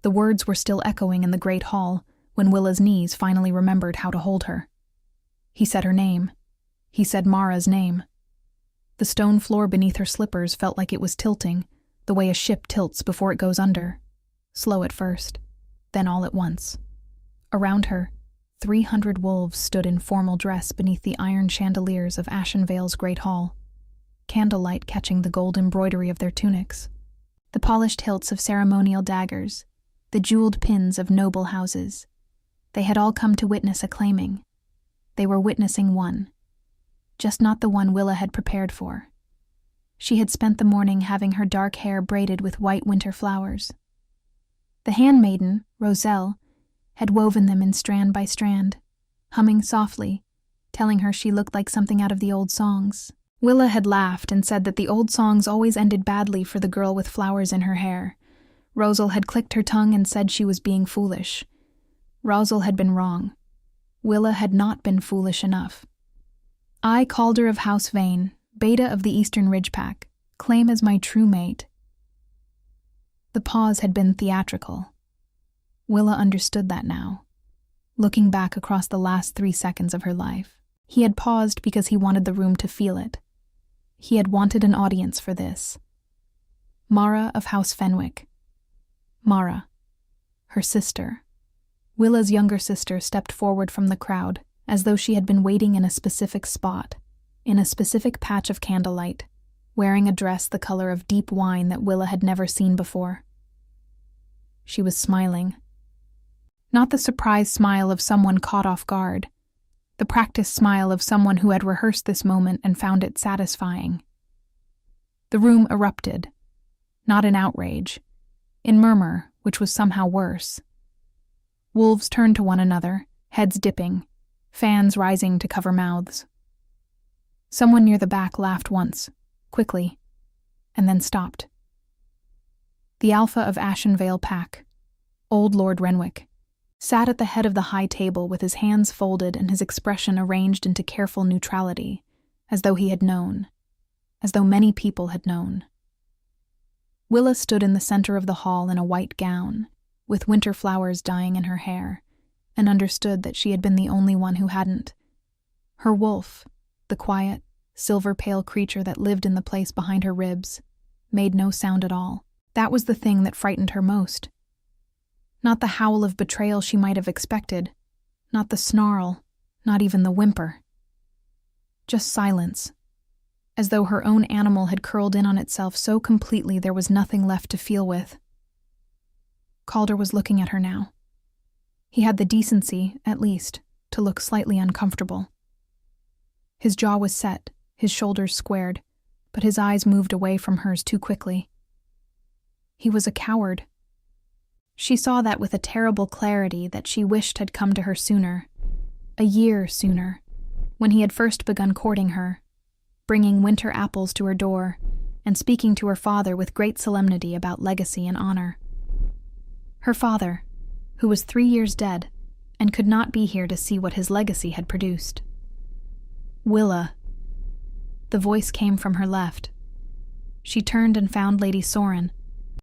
The words were still echoing in the great hall when Willa's knees finally remembered how to hold her. He said her name. He said Mara's name. The stone floor beneath her slippers felt like it was tilting, the way a ship tilts before it goes under. Slow at first, then all at once. Around her, 300 wolves stood in formal dress beneath the iron chandeliers of Ashenvale's great hall, candlelight catching the gold embroidery of their tunics, the polished hilts of ceremonial daggers, the jeweled pins of noble houses. They had all come to witness a claiming. They were witnessing one, just not the one Willa had prepared for. She had spent the morning having her dark hair braided with white winter flowers. The handmaiden, Roselle, had woven them in strand by strand, humming softly, telling her she looked like something out of the old songs. Willa had laughed and said that the old songs always ended badly for the girl with flowers in her hair. Roselle had clicked her tongue and said she was being foolish. Roselle had been wrong. Willa had not been foolish enough. I, Calder of House Vane, Beta of the Eastern Ridgepack, claim as my true mate. The pause had been theatrical. Willa understood that now, looking back across the last 3 seconds of her life. He had paused because he wanted the room to feel it. He had wanted an audience for this. Mara of House Fenwick. Mara, her sister. Willa's younger sister stepped forward from the crowd, as though she had been waiting in a specific spot, in a specific patch of candlelight, wearing a dress the color of deep wine that Willa had never seen before. She was smiling. Not the surprised smile of someone caught off guard, the practiced smile of someone who had rehearsed this moment and found it satisfying. The room erupted, not in outrage, in murmur, which was somehow worse. Wolves turned to one another, heads dipping, fans rising to cover mouths. Someone near the back laughed once, quickly, and then stopped. The Alpha of Ashenvale Pack, old Lord Renwick, sat at the head of the high table with his hands folded and his expression arranged into careful neutrality, as though he had known, as though many people had known. Willa stood in the center of the hall in a white gown, with winter flowers dying in her hair, and understood that she had been the only one who hadn't. Her wolf, the quiet, silver-pale creature that lived in the place behind her ribs, made no sound at all. That was the thing that frightened her most. Not the howl of betrayal she might have expected, not the snarl, not even the whimper. Just silence, as though her own animal had curled in on itself so completely there was nothing left to feel with. Calder was looking at her now. He had the decency, at least, to look slightly uncomfortable. His jaw was set, his shoulders squared, but his eyes moved away from hers too quickly. He was a coward. She saw that with a terrible clarity that she wished had come to her sooner, a year sooner, when he had first begun courting her, bringing winter apples to her door, and speaking to her father with great solemnity about legacy and honor. Her father, who was 3 years dead, and could not be here to see what his legacy had produced. Willa. The voice came from her left. She turned and found Lady Sorin,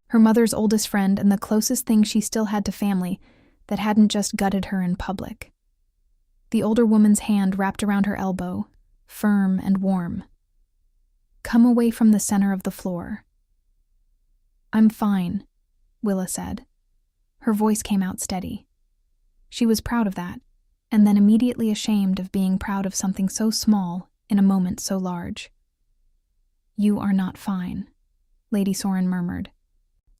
her mother's oldest friend and the closest thing she still had to family that hadn't just gutted her in public. The older woman's hand wrapped around her elbow, firm and warm. Come away from the center of the floor. I'm fine, Willa said. Her voice came out steady. She was proud of that, and then immediately ashamed of being proud of something so small in a moment so large. You are not fine, Lady Sorin murmured,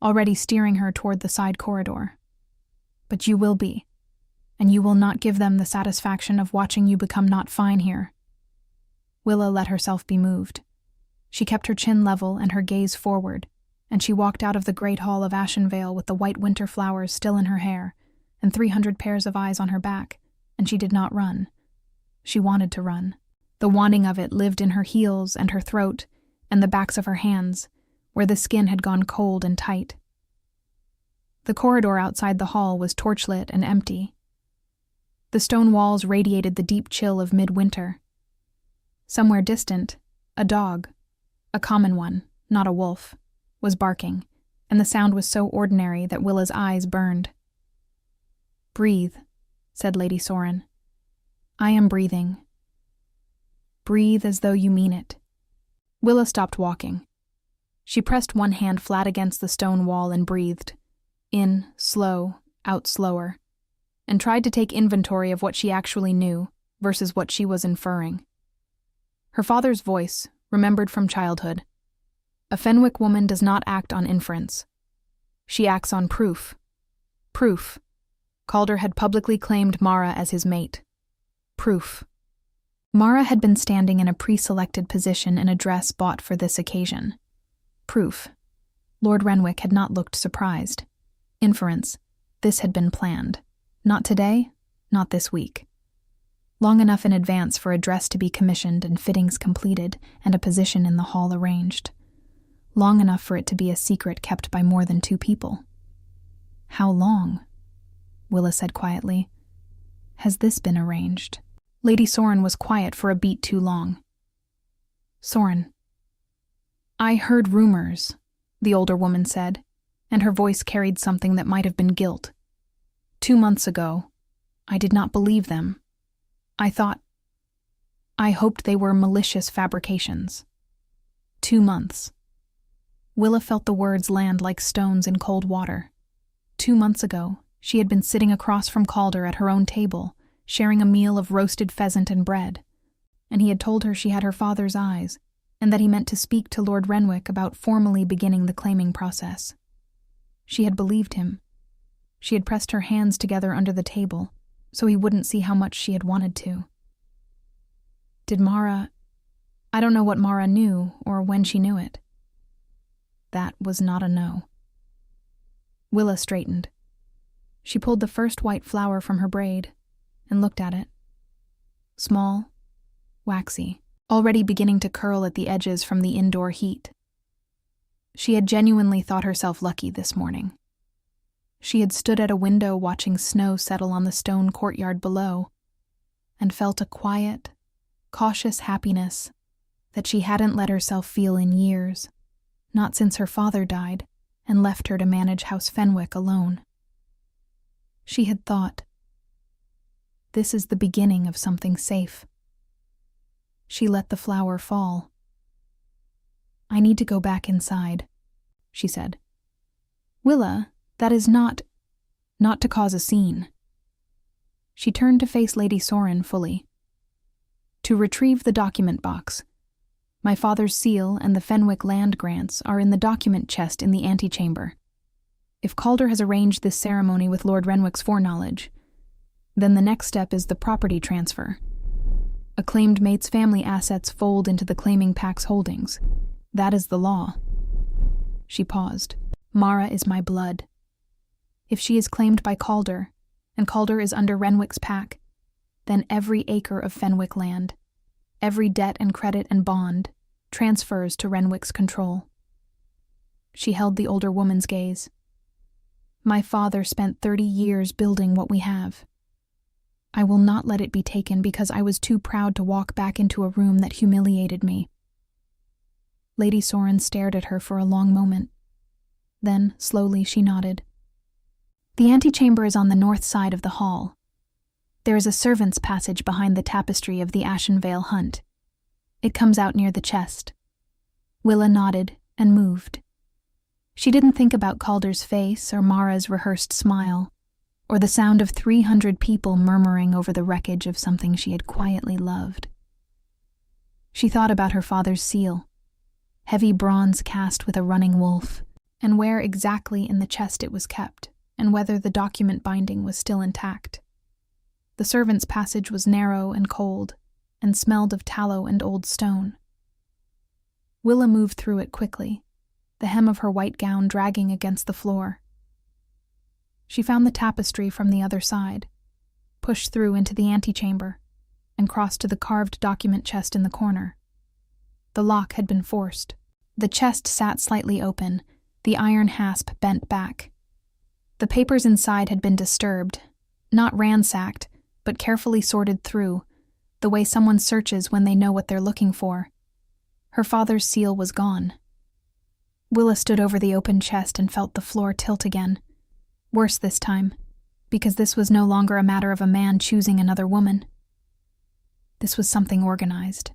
already steering her toward the side corridor. But you will be, and you will not give them the satisfaction of watching you become not fine here. Willa let herself be moved. She kept her chin level and her gaze forward, and she walked out of the great hall of Ashenvale with the white winter flowers still in her hair and 300 pairs of eyes on her back, and she did not run. She wanted to run. The wanting of it lived in her heels and her throat and the backs of her hands, where the skin had gone cold and tight. The corridor outside the hall was torchlit and empty. The stone walls radiated the deep chill of midwinter. Somewhere distant, a dog, a common one, not a wolf, was barking, and the sound was so ordinary that Willa's eyes burned. "Breathe," said Lady Soren. "I am breathing. Breathe as though you mean it." Willa stopped walking. She pressed one hand flat against the stone wall and breathed. In, slow, out slower, and tried to take inventory of what she actually knew versus what she was inferring. Her father's voice, remembered from childhood. A Fenwick woman does not act on inference. She acts on proof. Proof. Calder had publicly claimed Mara as his mate. Proof. Mara had been standing in a pre-selected position in a dress bought for this occasion. Proof. Lord Renwick had not looked surprised. Inference. This had been planned. Not today, not this week. Long enough in advance for a dress to be commissioned and fittings completed and a position in the hall arranged. Long enough for it to be a secret kept by more than 2 people. "How long?" Willa said quietly. "Has this been arranged?" Lady Soren was quiet for a beat too long. "Soren." "I heard rumors," the older woman said, and her voice carried something that might have been guilt. 2 months ago, I did not believe them. I hoped they were malicious fabrications. 2 months. Willa felt the words land like stones in cold water. 2 months ago, she had been sitting across from Calder at her own table, sharing a meal of roasted pheasant and bread, and he had told her she had her father's eyes, and that he meant to speak to Lord Renwick about formally beginning the claiming process. She had believed him. She had pressed her hands together under the table, so he wouldn't see how much she had wanted to. Did Mara... I don't know what Mara knew, or when she knew it. That was not a no. Willa straightened. She pulled the first white flower from her braid, and looked at it. Small, waxy, already beginning to curl at the edges from the indoor heat. She had genuinely thought herself lucky this morning. She had stood at a window watching snow settle on the stone courtyard below, and felt a quiet, cautious happiness that she hadn't let herself feel in years, not since her father died and left her to manage House Fenwick alone. She had thought, this is the beginning of something safe. She let the flower fall. "I need to go back inside," she said. "Willa, that is not to cause a scene." She turned to face Lady Soren fully. "To retrieve the document box. My father's seal and the Fenwick land grants are in the document chest in the antechamber. If Calder has arranged this ceremony with Lord Renwick's foreknowledge, then the next step is the property transfer. A claimed mate's family assets fold into the claiming pack's holdings. That is the law." She paused. "Mara is my blood. If she is claimed by Calder, and Calder is under Renwick's pack, then every acre of Fenwick land, every debt and credit and bond, transfers to Renwick's control." She held the older woman's gaze. "My father spent 30 years building what we have. I will not let it be taken because I was too proud to walk back into a room that humiliated me." Lady Soren stared at her for a long moment. Then, slowly, she nodded. "The antechamber is on the north side of the hall. There is a servant's passage behind the tapestry of the Ashenvale hunt. It comes out near the chest." Willa nodded and moved. She didn't think about Calder's face or Mara's rehearsed smile, or the sound of 300 people murmuring over the wreckage of something she had quietly loved. She thought about her father's seal, heavy bronze cast with a running wolf, and where exactly in the chest it was kept, and whether the document binding was still intact. The servant's passage was narrow and cold, and smelled of tallow and old stone. Willa moved through it quickly, the hem of her white gown dragging against the floor. She found the tapestry from the other side, pushed through into the antechamber, and crossed to the carved document chest in the corner. The lock had been forced. The chest sat slightly open, the iron hasp bent back. The papers inside had been disturbed, not ransacked, but carefully sorted through, the way someone searches when they know what they're looking for. Her father's seal was gone. Willa stood over the open chest and felt the floor tilt again. Worse this time, because this was no longer a matter of a man choosing another woman. This was something organized.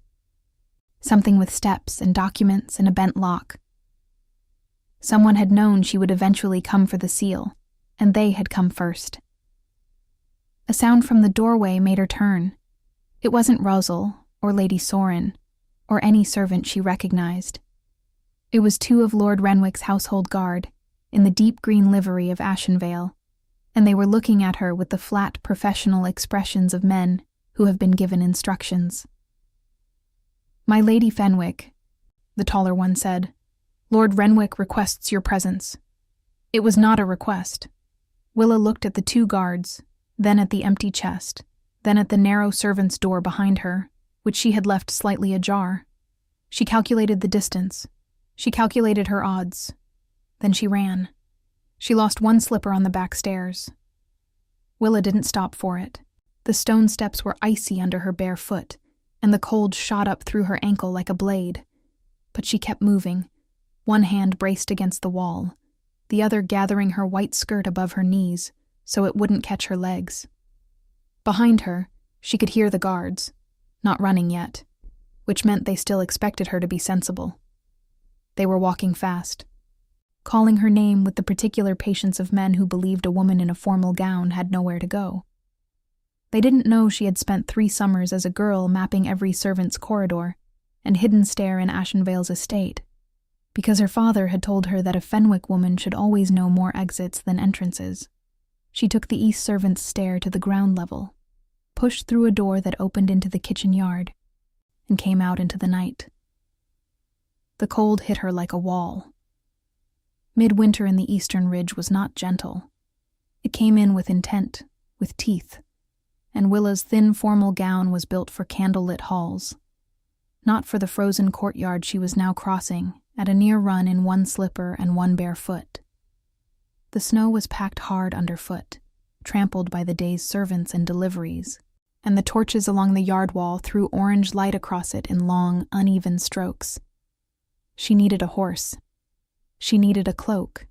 Something with steps and documents and a bent lock. Someone had known she would eventually come for the seal, and they had come first. A sound from the doorway made her turn. It wasn't Rosal, or Lady Sorin, or any servant she recognized. It was two of Lord Renwick's household guard, in the deep green livery of Ashenvale, and they were looking at her with the flat, professional expressions of men who have been given instructions. "My Lady Fenwick," the taller one said, "Lord Renwick requests your presence." It was not a request. Willa looked at the two guards, then at the empty chest, then at the narrow servant's door behind her, which she had left slightly ajar. She calculated the distance. She calculated her odds. Then she ran. She lost one slipper on the back stairs. Willa didn't stop for it. The stone steps were icy under her bare foot, and the cold shot up through her ankle like a blade. But she kept moving, one hand braced against the wall, the other gathering her white skirt above her knees so it wouldn't catch her legs. Behind her, she could hear the guards, not running yet, which meant they still expected her to be sensible. They were walking fast, calling her name with the particular patience of men who believed a woman in a formal gown had nowhere to go. They didn't know she had spent 3 summers as a girl mapping every servant's corridor and hidden stair in Ashenvale's estate, because her father had told her that a Fenwick woman should always know more exits than entrances. She took the east servant's stair to the ground level, pushed through a door that opened into the kitchen yard, and came out into the night. The cold hit her like a wall. Midwinter in the eastern ridge was not gentle. It came in with intent, with teeth, and Willa's thin formal gown was built for candlelit halls, not for the frozen courtyard she was now crossing at a near run in one slipper and one bare foot. The snow was packed hard underfoot, trampled by the day's servants and deliveries, and the torches along the yard wall threw orange light across it in long, uneven strokes. She needed a horse. She needed a cloak.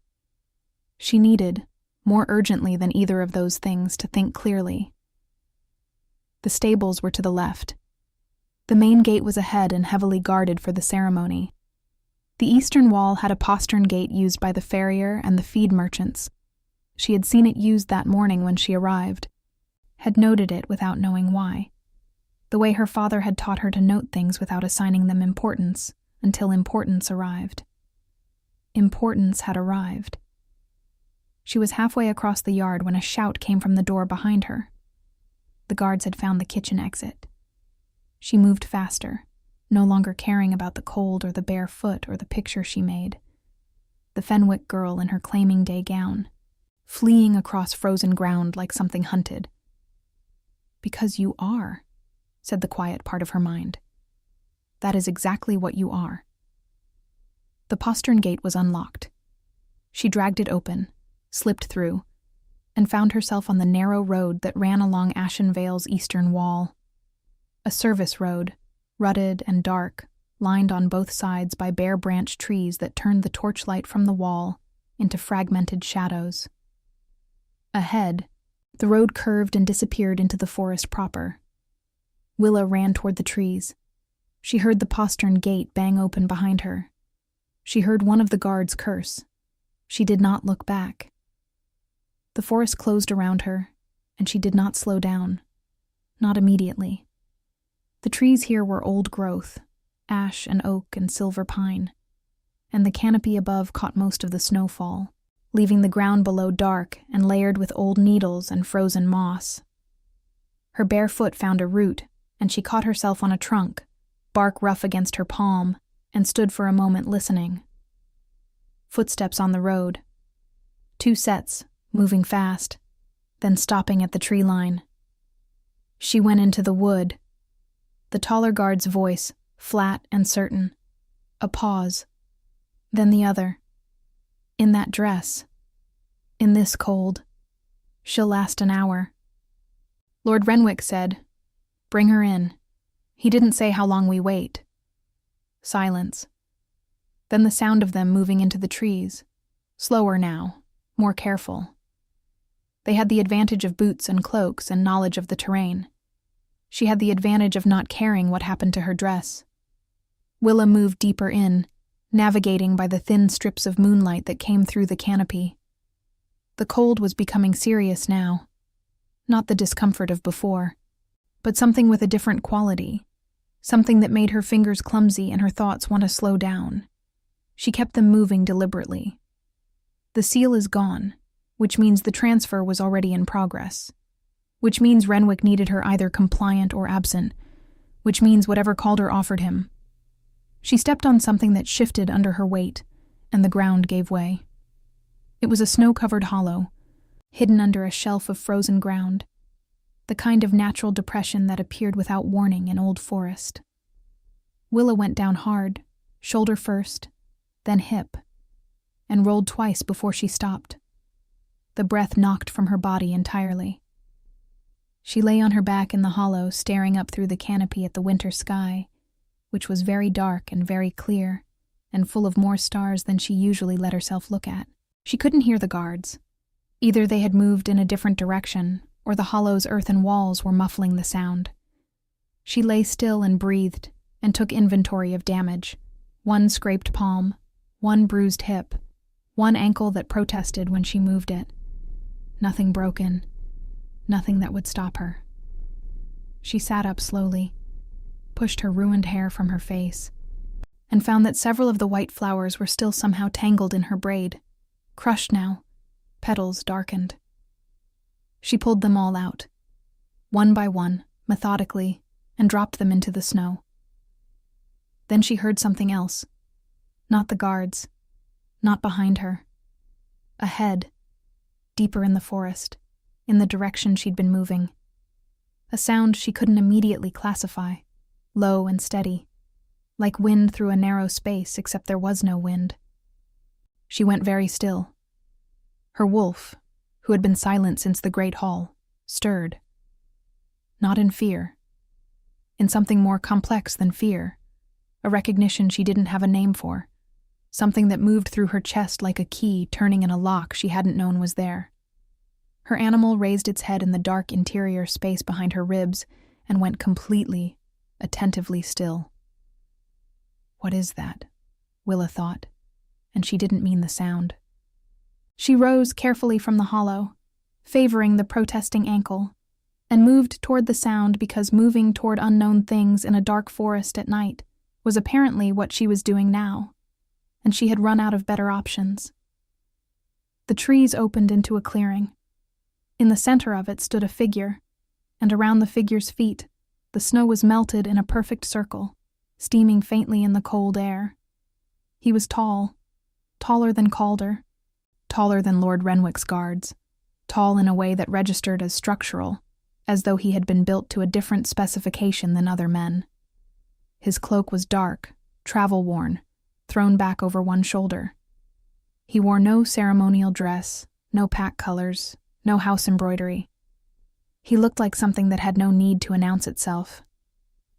She needed, more urgently than either of those things, to think clearly. The stables were to the left. The main gate was ahead and heavily guarded for the ceremony. The eastern wall had a postern gate used by the farrier and the feed merchants. She had seen it used that morning when she arrived, had noted it without knowing why, the way her father had taught her to note things without assigning them importance, until importance arrived. Importance had arrived. She was halfway across the yard when a shout came from the door behind her. The guards had found the kitchen exit. She moved faster, no longer caring about the cold or the bare foot or the picture she made. The Fenwick girl in her claiming day gown, fleeing across frozen ground like something hunted. "Because you are," said the quiet part of her mind. "That is exactly what you are." The postern gate was unlocked. She dragged it open, slipped through, and found herself on the narrow road that ran along Ashenvale's eastern wall. A service road, rutted and dark, lined on both sides by bare branch trees that turned the torchlight from the wall into fragmented shadows. Ahead, the road curved and disappeared into the forest proper. Willa ran toward the trees. She heard the postern gate bang open behind her. She heard one of the guards curse. She did not look back. The forest closed around her, and she did not slow down. Not immediately. The trees here were old growth, ash and oak and silver pine, and the canopy above caught most of the snowfall, leaving the ground below dark and layered with old needles and frozen moss. Her bare foot found a root, and she caught herself on a trunk, bark rough against her palm, and stood for a moment listening. Footsteps on the road. 2 sets, moving fast, then stopping at the tree line. She went into the wood. The taller guard's voice, flat and certain. A pause. Then the other. "In that dress. In this cold. She'll last an hour." Lord Renwick said, "Bring her in. He didn't say how long we wait." Silence. Then the sound of them moving into the trees. Slower now, more careful. They had the advantage of boots and cloaks and knowledge of the terrain. She had the advantage of not caring what happened to her dress. Willa moved deeper in, navigating by the thin strips of moonlight that came through the canopy. The cold was becoming serious now. Not the discomfort of before, but something with a different quality. Something that made her fingers clumsy and her thoughts want to slow down. She kept them moving deliberately. The seal is gone, which means the transfer was already in progress. Which means Renwick needed her either compliant or absent. Which means whatever Calder offered him. She stepped on something that shifted under her weight, and the ground gave way. It was a snow-covered hollow, hidden under a shelf of frozen ground, the kind of natural depression that appeared without warning in old forest. Willa went down hard, shoulder first, then hip, and rolled twice before she stopped. The breath knocked from her body entirely. She lay on her back in the hollow, staring up through the canopy at the winter sky, which was very dark and very clear, and full of more stars than she usually let herself look at. She couldn't hear the guards. Either they had moved in a different direction, or the hollow's earthen walls were muffling the sound. She lay still and breathed, and took inventory of damage. One scraped palm, one bruised hip, one ankle that protested when she moved it. Nothing broken, nothing that would stop her. She sat up slowly, pushed her ruined hair from her face, and found that several of the white flowers were still somehow tangled in her braid, crushed now, petals darkened. She pulled them all out, one by one, methodically, and dropped them into the snow. Then she heard something else. Not the guards, not behind her. Ahead, deeper in the forest, in the direction she'd been moving. A sound she couldn't immediately classify, low and steady, like wind through a narrow space except there was no wind. She went very still. Her wolf, who had been silent since the great hall, stirred. Not in fear. In something more complex than fear, a recognition she didn't have a name for, something that moved through her chest like a key turning in a lock she hadn't known was there. Her animal raised its head in the dark interior space behind her ribs and went completely, attentively still. What is that? Willa thought, and she didn't mean the sound. She rose carefully from the hollow, favoring the protesting ankle, and moved toward the sound because moving toward unknown things in a dark forest at night was apparently what she was doing now, and she had run out of better options. The trees opened into a clearing. In the center of it stood a figure, and around the figure's feet, the snow was melted in a perfect circle, steaming faintly in the cold air. He was tall, taller than Calder, taller than Lord Renwick's guards, tall in a way that registered as structural, as though he had been built to a different specification than other men. His cloak was dark, travel-worn, thrown back over one shoulder. He wore no ceremonial dress, no pack colors, no house embroidery. He looked like something that had no need to announce itself.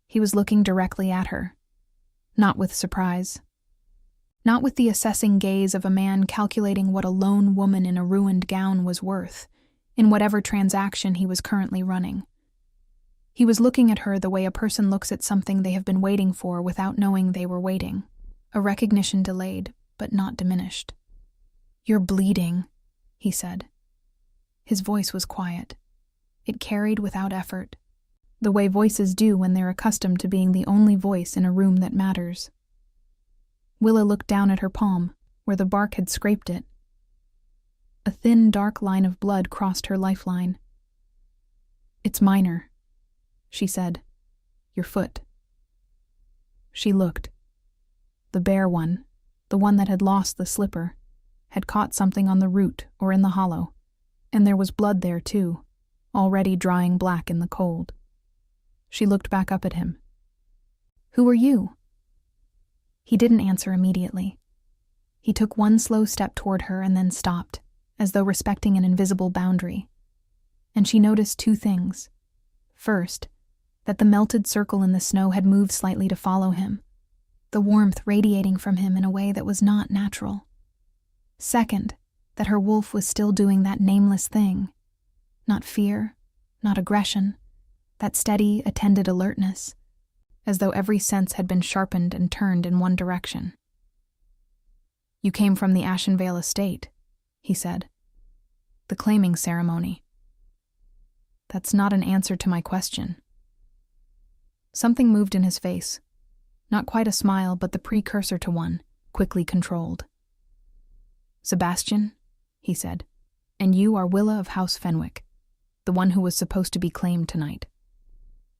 He was looking directly at her, not with surprise. Not with the assessing gaze of a man calculating what a lone woman in a ruined gown was worth, in whatever transaction he was currently running. He was looking at her the way a person looks at something they have been waiting for without knowing they were waiting, a recognition delayed, but not diminished. "You're bleeding," he said. His voice was quiet. It carried without effort, the way voices do when they're accustomed to being the only voice in a room that matters. Willa looked down at her palm, where the bark had scraped it. A thin, dark line of blood crossed her lifeline. "It's minor," she said. "Your foot." She looked. The bare one, the one that had lost the slipper, had caught something on the root or in the hollow, and there was blood there too, already drying black in the cold. She looked back up at him. "Who are you?" He didn't answer immediately. He took one slow step toward her and then stopped, as though respecting an invisible boundary. And she noticed two things. First, that the melted circle in the snow had moved slightly to follow him. the warmth radiating from him in a way that was not natural. Second, that her wolf was still doing that nameless thing. Not fear, not aggression, that steady, attended alertness, as though every sense had been sharpened and turned in one direction. "You came from the Ashenvale estate," he said. "The claiming ceremony." "That's not an answer to my question." Something moved in his face. Not quite a smile, but the precursor to one, quickly controlled. "Sebastian," he said, "and you are Willa of House Fenwick, the one who was supposed to be claimed tonight."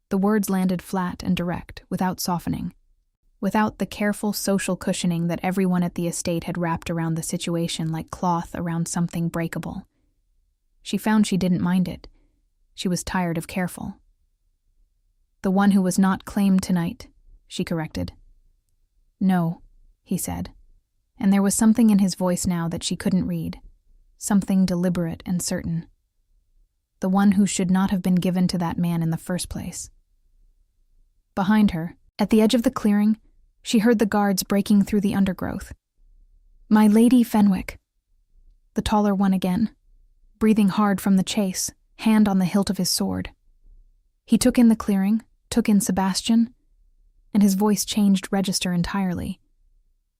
The words landed flat and direct, without softening, without the careful social cushioning that everyone at the estate had wrapped around the situation like cloth around something breakable. She found she didn't mind it. She was tired of careful. "The one who was not claimed tonight," she corrected. "No," he said, and there was something in his voice now that she couldn't read, something deliberate and certain. "The one who should not have been given to that man in the first place." Behind her, at the edge of the clearing, she heard the guards breaking through the undergrowth. "My Lady Fenwick." The taller one again, breathing hard from the chase, hand on the hilt of his sword. He took in the clearing, took in Sebastian, and his voice changed register entirely.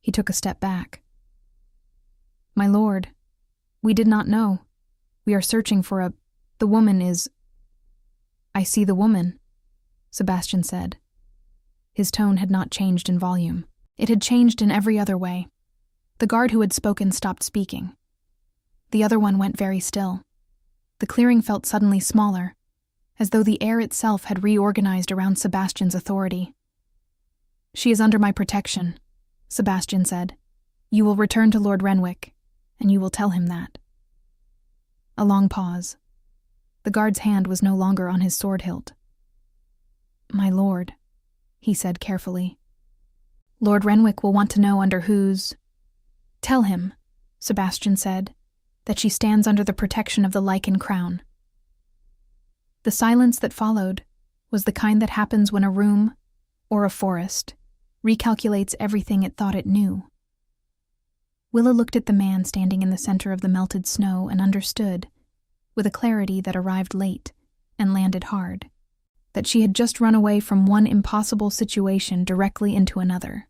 He took a step back. "My lord, we did not know. We are searching for the woman is—" "I see the woman," Sebastian said. His tone had not changed in volume. It had changed in every other way. The guard who had spoken stopped speaking. The other one went very still. The clearing felt suddenly smaller, as though the air itself had reorganized around Sebastian's authority. "She is under my protection," Sebastian said. "You will return to Lord Renwick, and you will tell him that." A long pause. The guard's hand was no longer on his sword hilt. "My lord," he said carefully. "Lord Renwick will want to know under whose—" "Tell him," Sebastian said, "that she stands under the protection of the Lycan crown." The silence that followed was the kind that happens when a room, or a forest, recalculates everything it thought it knew. Willa looked at the man standing in the center of the melted snow and understood, with a clarity that arrived late and landed hard, that she had just run away from one impossible situation directly into another.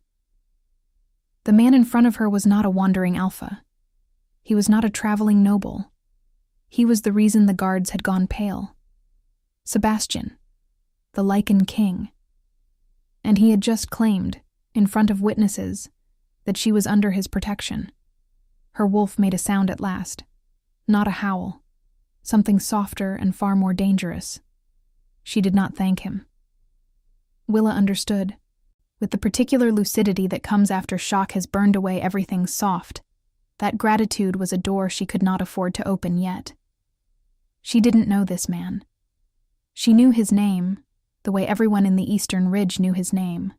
The man in front of her was not a wandering alpha. He was not a traveling noble. He was the reason the guards had gone pale. Sebastian, the Lycan King. And he had just claimed, in front of witnesses, that she was under his protection. Her wolf made a sound at last. Not a howl. Something softer and far more dangerous. She did not thank him. Willa understood. With the particular lucidity that comes after shock has burned away everything soft, that gratitude was a door she could not afford to open yet. She didn't know this man. She knew his name, the way everyone in the Eastern Ridge knew his name.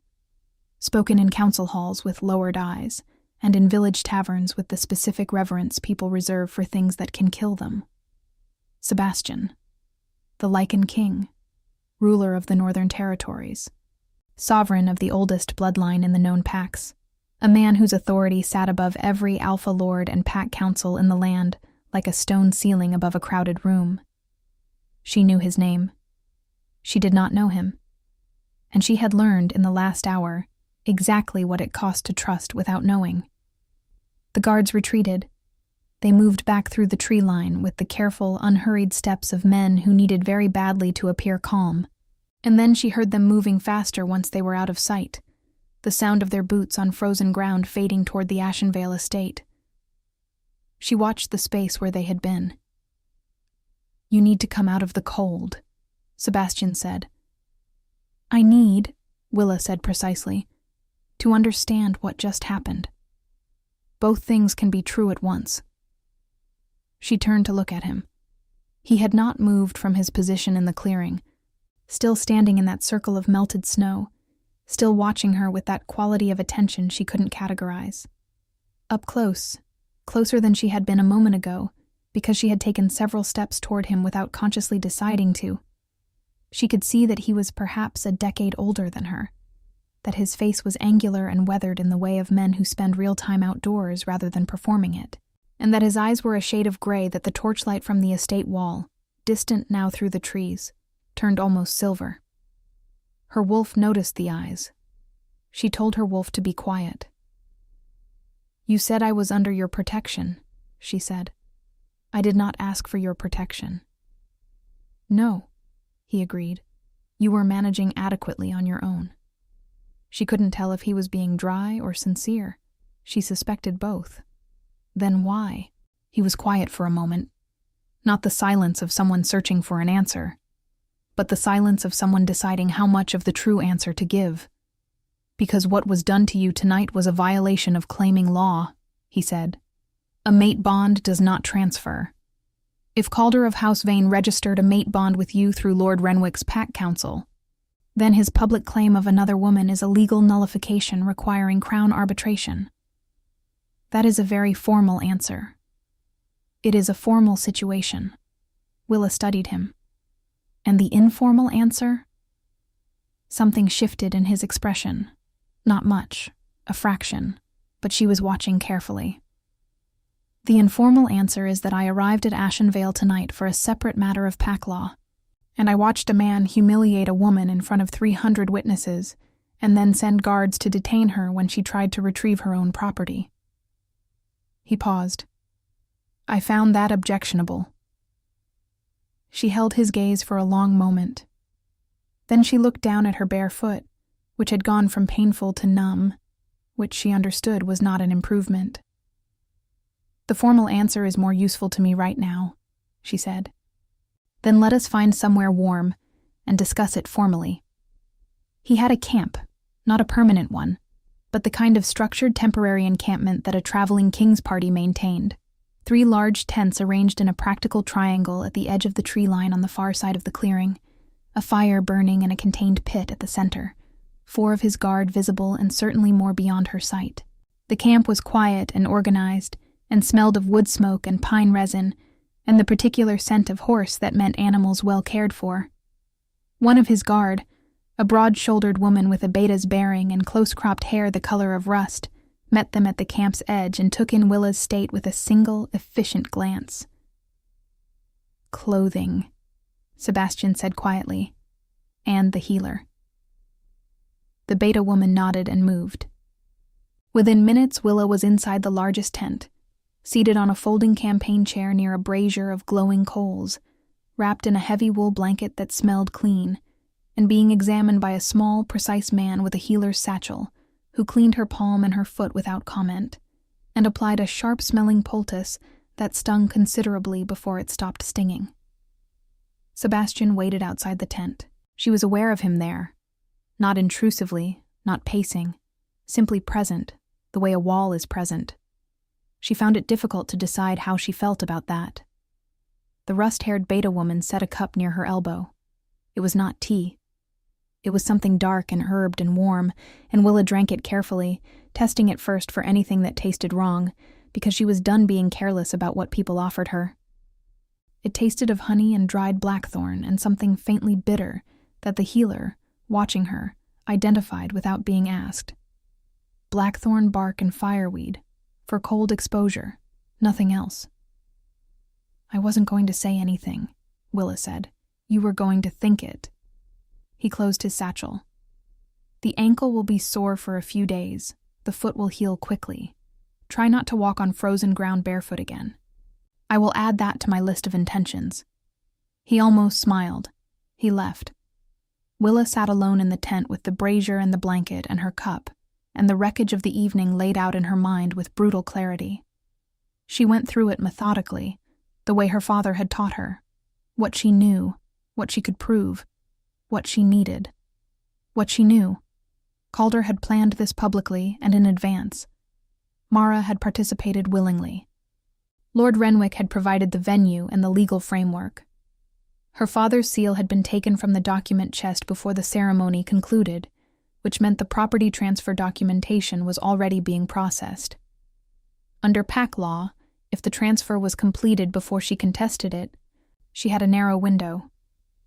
Spoken in council halls with lowered eyes, and in village taverns with the specific reverence people reserve for things that can kill them. Sebastian, the Lycan King, ruler of the Northern Territories, sovereign of the oldest bloodline in the known packs, a man whose authority sat above every alpha lord and pack council in the land like a stone ceiling above a crowded room. She knew his name. She did not know him. And she had learned in the last hour exactly what it cost to trust without knowing. The guards retreated. They moved back through the tree line with the careful, unhurried steps of men who needed very badly to appear calm. And then she heard them moving faster once they were out of sight, the sound of their boots on frozen ground fading toward the Ashenvale estate. She watched the space where they had been. "You need to come out of the cold," Sebastian said. "I need," Willa said precisely, "to understand what just happened. Both things can be true at once." She turned to look at him. He had not moved from his position in the clearing, still standing in that circle of melted snow, still watching her with that quality of attention she couldn't categorize. Up close, closer than she had been a moment ago, because she had taken several steps toward him without consciously deciding to. She could see that he was perhaps a decade older than her. that his face was angular and weathered in the way of men who spend real time outdoors rather than performing it, and that his eyes were a shade of gray that the torchlight from the estate wall, distant now through the trees, turned almost silver. Her wolf noticed the eyes. She told her wolf to be quiet. "You said I was under your protection," she said. "I did not ask for your protection." "No," he agreed. "You were managing adequately on your own." She couldn't tell if he was being dry or sincere. She suspected both. Then why? He was quiet for a moment. Not the silence of someone searching for an answer, but the silence of someone deciding how much of the true answer to give. "Because what was done to you tonight was a violation of claiming law," he said. "A mate bond does not transfer. If Calder of House Vane registered a mate bond with you through Lord Renwick's Pack Council, then his public claim of another woman is a legal nullification requiring Crown arbitration. That is a very formal answer. It is a formal situation." Willa studied him. "And the informal answer?" Something shifted in his expression. Not much, a fraction, but she was watching carefully. "The informal answer is that I arrived at Ashenvale tonight for a separate matter of pack law, and I watched a man humiliate a woman in front of 300 witnesses and then send guards to detain her when she tried to retrieve her own property." He paused. "I found that objectionable." She held his gaze for a long moment. Then she looked down at her bare foot, which had gone from painful to numb, which she understood was not an improvement. "The formal answer is more useful to me right now," she said. "Then let us find somewhere warm and discuss it formally." He had a camp, not a permanent one, but the kind of structured temporary encampment that a traveling King's party maintained. 3 large tents arranged in a practical triangle at the edge of the tree line on the far side of the clearing, a fire burning in a contained pit at the center, 4 of his guard visible and certainly more beyond her sight. The camp was quiet and organized, and smelled of wood smoke and pine resin, and the particular scent of horse that meant animals well cared for. One of his guard, a broad-shouldered woman with a beta's bearing and close-cropped hair the color of rust, met them at the camp's edge and took in Willa's state with a single, efficient glance. "Clothing," Sebastian said quietly, "and the healer." The beta woman nodded and moved. Within minutes, Willa was inside the largest tent, seated on a folding campaign chair near a brazier of glowing coals, wrapped in a heavy wool blanket that smelled clean, and being examined by a small, precise man with a healer's satchel, who cleaned her palm and her foot without comment, and applied a sharp-smelling poultice that stung considerably before it stopped stinging. Sebastian waited outside the tent. She was aware of him there, not intrusively, not pacing, simply present, the way a wall is present. She found it difficult to decide how she felt about that. The rust-haired beta woman set a cup near her elbow. It was not tea. It was something dark and herbed and warm, and Willa drank it carefully, testing it first for anything that tasted wrong, because she was done being careless about what people offered her. It tasted of honey and dried blackthorn and something faintly bitter that the healer, watching her, identified without being asked. Blackthorn bark and fireweed, for cold exposure, nothing else. "I wasn't going to say anything," Willa said. "You were going to think it." He closed his satchel. "The ankle will be sore for a few days. The foot will heal quickly. Try not to walk on frozen ground barefoot again. I will add that to my list of intentions." He almost smiled. He left. Willa sat alone in the tent with the brazier and the blanket and her cup, and the wreckage of the evening laid out in her mind with brutal clarity. She went through it methodically, the way her father had taught her. What she knew, what she could prove, what she needed. What she knew. Calder had planned this publicly and in advance. Mara had participated willingly. Lord Renwick had provided the venue and the legal framework. Her father's seal had been taken from the document chest before the ceremony concluded, which meant the property transfer documentation was already being processed. Under pack law, if the transfer was completed before she contested it, she had a narrow window.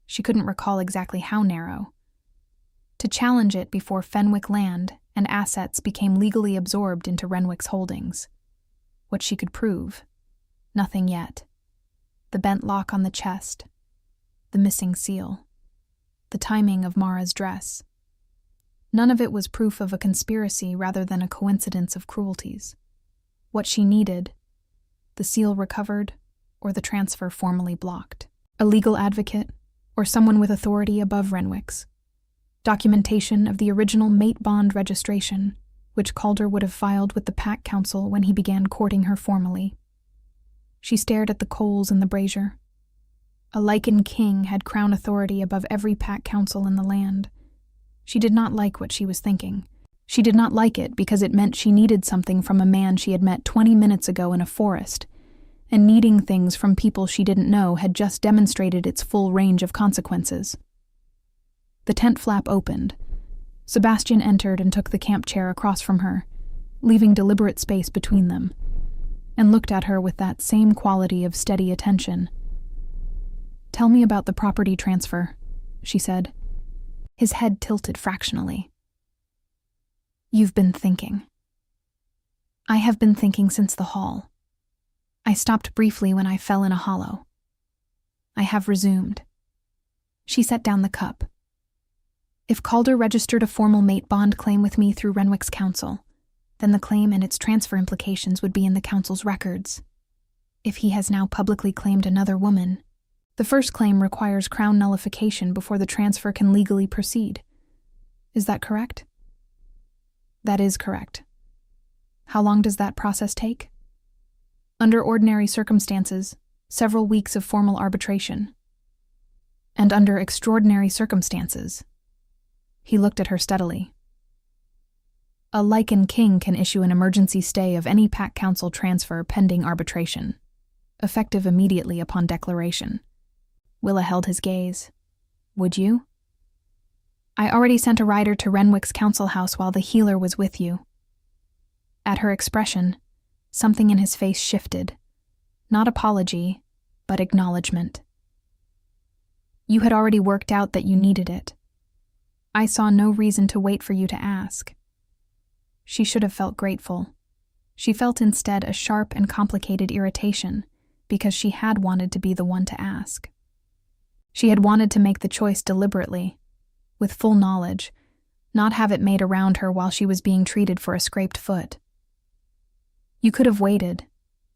She couldn't recall exactly how narrow. to challenge it before Fenwick land and assets became legally absorbed into Renwick's holdings. What she could prove? Nothing yet. The bent lock on the chest, the missing seal, the timing of Mara's dress. None of it was proof of a conspiracy rather than a coincidence of cruelties. What she needed, the seal recovered, or the transfer formally blocked. A legal advocate, or someone with authority above Renwick's. Documentation of the original mate bond registration, which Calder would have filed with the Pack Council when he began courting her formally. She stared at the coals in the brazier. A Lycan King had crown authority above every Pack Council in the land. She did not like what she was thinking. She did not like it because it meant she needed something from a man she had met 20 minutes ago in a forest, and needing things from people she didn't know had just demonstrated its full range of consequences. The tent flap opened. Sebastian entered and took the camp chair across from her, leaving deliberate space between them, and looked at her with that same quality of steady attention. "Tell me about the property transfer," she said. His head tilted fractionally. "You've been thinking." "I have been thinking since the hall. I stopped briefly when I fell in a hollow. I have resumed." She set down the cup. "If Calder registered a formal mate bond claim with me through Renwick's council, then the claim and its transfer implications would be in the council's records. If he has now publicly claimed another woman, the first claim requires crown nullification before the transfer can legally proceed. Is that correct?" "That is correct." "How long does that process take?" "Under ordinary circumstances, several weeks of formal arbitration." "And under extraordinary circumstances?" He looked at her steadily. "A Lycan King can issue an emergency stay of any Pack Council transfer pending arbitration, effective immediately upon declaration." Willa held his gaze. "Would you?" "I already sent a rider to Renwick's council house while the healer was with you." At her expression, something in his face shifted. Not apology, but acknowledgement. "You had already worked out that you needed it. I saw no reason to wait for you to ask." She should have felt grateful. She felt instead a sharp and complicated irritation, because she had wanted to be the one to ask. She had wanted to make the choice deliberately, with full knowledge, not have it made around her while she was being treated for a scraped foot. "You could have waited,"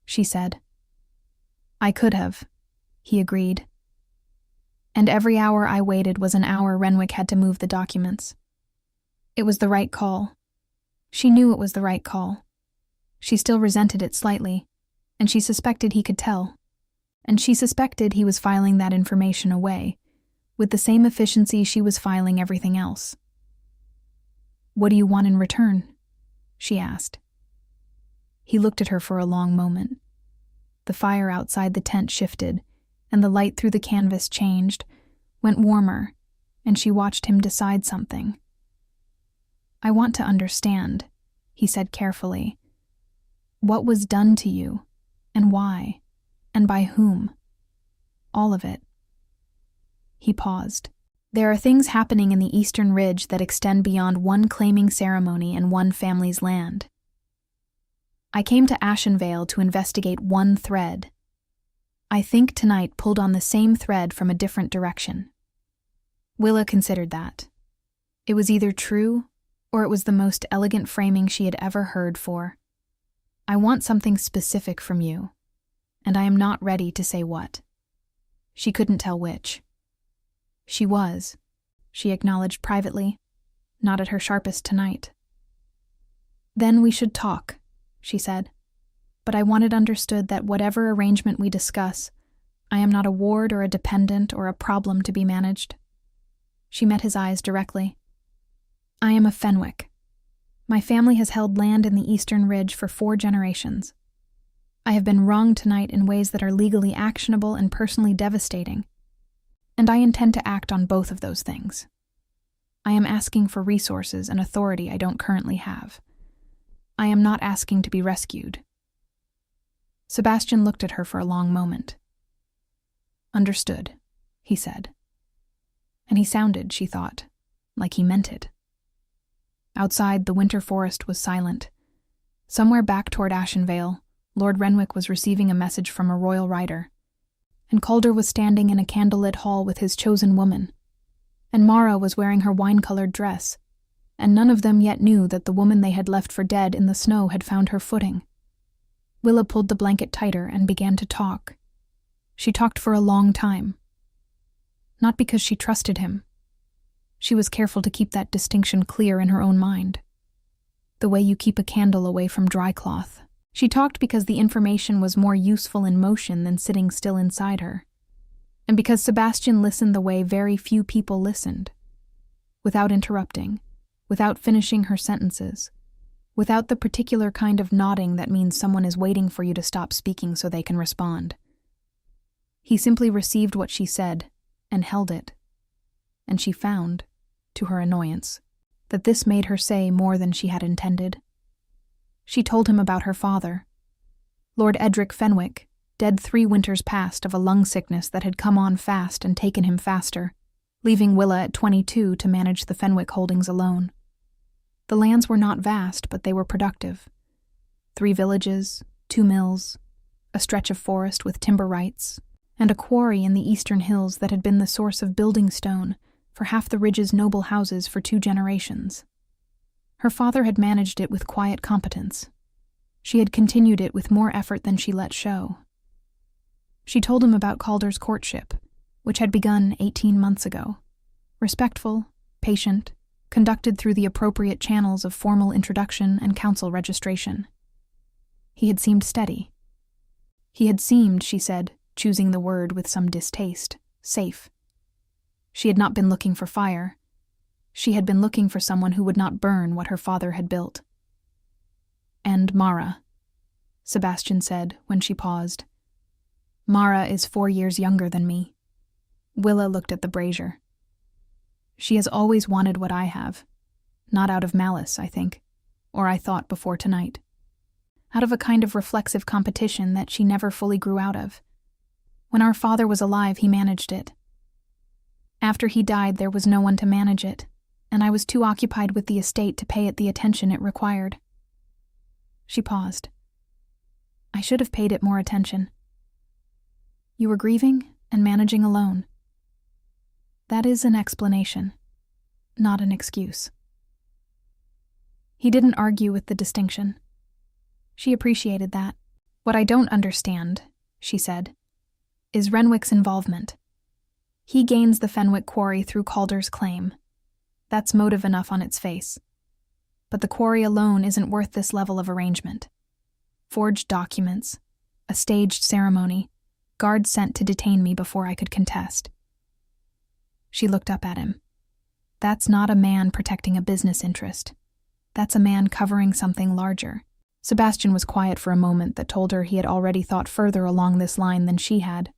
she said. "I could have," he agreed. "And every hour I waited was an hour Renwick had to move the documents. It was the right call. She knew it was the right call. She still resented it slightly, and she suspected he could tell. And she suspected he was filing that information away, with the same efficiency she was filing everything else. "What do you want in return?" she asked. He looked at her for a long moment. The fire outside the tent shifted, and the light through the canvas changed, went warmer, and she watched him decide something. "I want to understand," he said carefully. "What was done to you, and why, and by whom? All of it." He paused. "There are things happening in the Eastern Ridge that extend beyond one claiming ceremony and one family's land. I came to Ashenvale to investigate one thread. I think tonight pulled on the same thread from a different direction." Willa considered that. It was either true, or it was the most elegant framing she had ever heard for. "I want something specific from you, and I am not ready to say what." She couldn't tell which. She was, she acknowledged privately, not at her sharpest tonight. "Then we should talk," she said. "But I want it understood that whatever arrangement we discuss, I am not a ward or a dependent or a problem to be managed." She met his eyes directly. "I am a Fenwick. My family has held land in the Eastern Ridge for 4 generations. I have been wronged tonight in ways that are legally actionable and personally devastating, and I intend to act on both of those things. I am asking for resources and authority I don't currently have. I am not asking to be rescued." Sebastian looked at her for a long moment. "Understood," he said. And he sounded, she thought, like he meant it. Outside, the winter forest was silent. Somewhere back toward Ashenvale, Lord Renwick was receiving a message from a royal rider, and Calder was standing in a candlelit hall with his chosen woman, and Mara was wearing her wine-colored dress, and none of them yet knew that the woman they had left for dead in the snow had found her footing. Willa pulled the blanket tighter and began to talk. She talked for a long time. Not because she trusted him. She was careful to keep that distinction clear in her own mind. The way you keep a candle away from dry cloth. She talked because the information was more useful in motion than sitting still inside her, and because Sebastian listened the way very few people listened, without interrupting, without finishing her sentences, without the particular kind of nodding that means someone is waiting for you to stop speaking so they can respond. He simply received what she said and held it, and she found, to her annoyance, that this made her say more than she had intended. She told him about her father, Lord Edric Fenwick, dead 3 winters past of a lung sickness that had come on fast and taken him faster, leaving Willa at 22 to manage the Fenwick holdings alone. The lands were not vast, but they were productive. 3 villages, 2 mills, a stretch of forest with timber rights, and a quarry in the eastern hills that had been the source of building stone for half the ridge's noble houses for 2 generations. Her father had managed it with quiet competence. She had continued it with more effort than she let show. She told him about Calder's courtship, which had begun 18 months ago. Respectful, patient, conducted through the appropriate channels of formal introduction and council registration. He had seemed steady. He had seemed, she said, choosing the word with some distaste, safe. She had not been looking for fire. She had been looking for someone who would not burn what her father had built. And Mara, Sebastian said when she paused. Mara is 4 years younger than me. Willa looked at the brazier. She has always wanted what I have. Not out of malice, I think, or I thought before tonight. Out of a kind of reflexive competition that she never fully grew out of. When our father was alive, he managed it. After he died, there was no one to manage it, and I was too occupied with the estate to pay it the attention it required. She paused. I should have paid it more attention. You were grieving and managing alone. That is an explanation, not an excuse. He didn't argue with the distinction. She appreciated that. What I don't understand, she said, is Renwick's involvement. He gains the Fenwick quarry through Calder's claim. That's motive enough on its face. But the quarry alone isn't worth this level of arrangement. Forged documents, a staged ceremony, guards sent to detain me before I could contest. She looked up at him. That's not a man protecting a business interest. That's a man covering something larger. Sebastian was quiet for a moment that told her he had already thought further along this line than she had.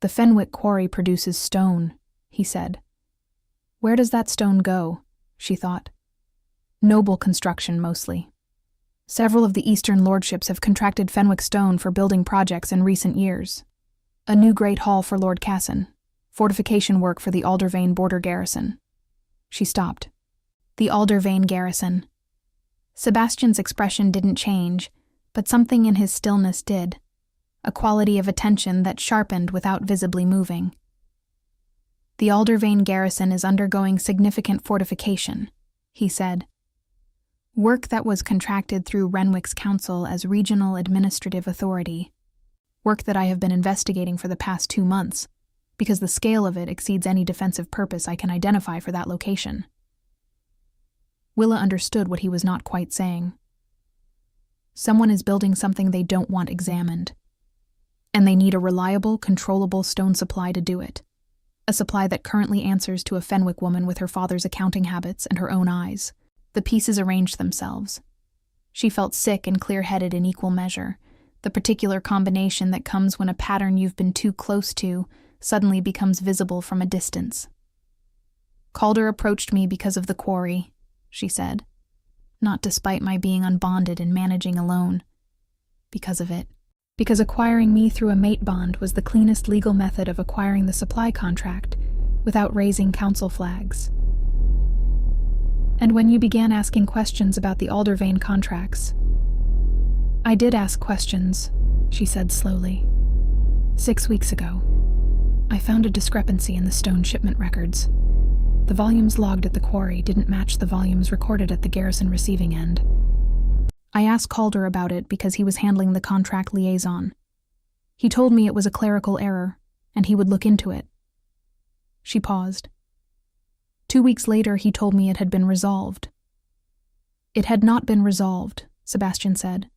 The Fenwick quarry produces stone, he said. Where does that stone go? She thought. Noble construction, mostly. Several of the eastern lordships have contracted Fenwick stone for building projects in recent years. A new great hall for Lord Casson. Fortification work for the Aldervane border garrison. She stopped. The Aldervane garrison. Sebastian's expression didn't change, but something in his stillness did. A quality of attention that sharpened without visibly moving. The Aldervane garrison is undergoing significant fortification, he said. Work that was contracted through Renwick's council as regional administrative authority. Work that I have been investigating for the past 2 months, because the scale of it exceeds any defensive purpose I can identify for that location. Willa understood what he was not quite saying. Someone is building something they don't want examined. And they need a reliable, controllable stone supply to do it. A supply that currently answers to a Fenwick woman with her father's accounting habits and her own eyes. The pieces arranged themselves. She felt sick and clear-headed in equal measure, the particular combination that comes when a pattern you've been too close to suddenly becomes visible from a distance. Calder approached me because of the quarry, she said. Not despite my being unbonded and managing alone. Because of it. Because acquiring me through a mate bond was the cleanest legal method of acquiring the supply contract, without raising council flags. And when you began asking questions about the Aldervane contracts, I did ask questions, she said slowly. 6 weeks ago, I found a discrepancy in the stone shipment records. The volumes logged at the quarry didn't match the volumes recorded at the garrison receiving end. I asked Calder about it because he was handling the contract liaison. He told me it was a clerical error, and he would look into it. She paused. 2 weeks later, he told me it had been resolved. It had not been resolved, Sebastian said.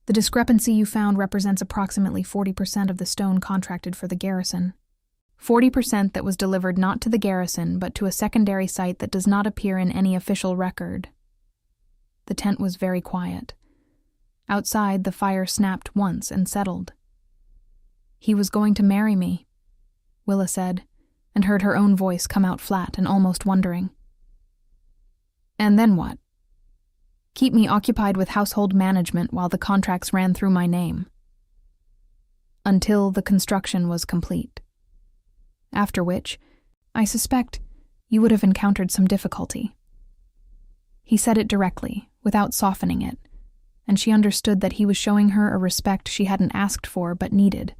The discrepancy you found represents approximately 40% of the stone contracted for the garrison. 40% that was delivered not to the garrison, but to a secondary site that does not appear in any official record. The tent was very quiet. Outside, the fire snapped once and settled. He was going to marry me, Willa said, and heard her own voice come out flat and almost wondering. And then what? Keep me occupied with household management while the contracts ran through my name. Until the construction was complete. After which, I suspect, you would have encountered some difficulty. He said it directly, without softening it, and she understood that he was showing her a respect she hadn't asked for but needed,